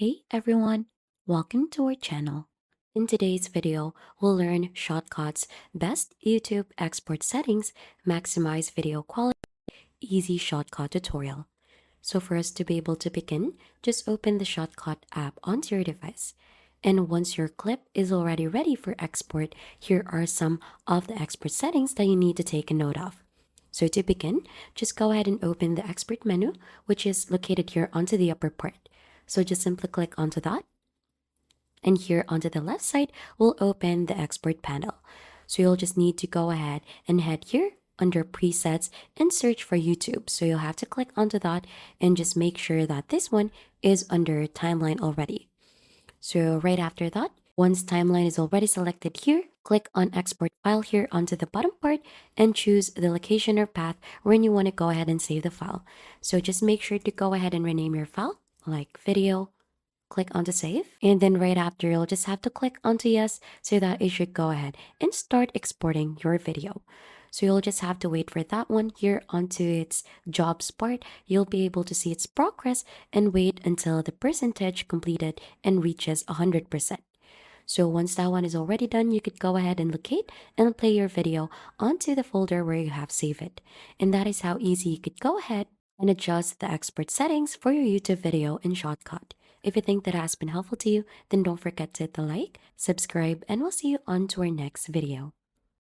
Hey everyone, welcome to our channel. In today's video, we'll learn ShotCut's best YouTube export settings, maximize video quality, easy ShotCut tutorial. So for us to be able to begin, just open the ShotCut app onto your device. And once your clip is already ready for export, here are some of the export settings that you need to take a note of. So to begin, just go ahead and open the export menu, which is located here onto the upper part. So just simply click onto that. And here onto the left side, we'll open the export panel. So you'll just need to go ahead and head here under presets and search for YouTube. So you'll have to click onto that and just make sure that this one is under timeline already. So right after that, once timeline is already selected here, click on export file here onto the bottom part and choose the location or path when you want to go ahead and save the file. So just make sure to go ahead and rename your file like video. Click onto save, and then right after you'll just have to click onto yes so that it should go ahead and start exporting your video. So you'll just have to wait for that one here onto its jobs part. You'll be able to see its progress and wait until the percentage completed and reaches 100%. So once that one is already done, you could go ahead and locate and play your video onto the folder where you have saved it. And that is how easy you could go ahead and adjust the export settings for your YouTube video in ShotCut. If you think that has been helpful to you, then don't forget to hit the like, subscribe, and we'll see you on to our next video.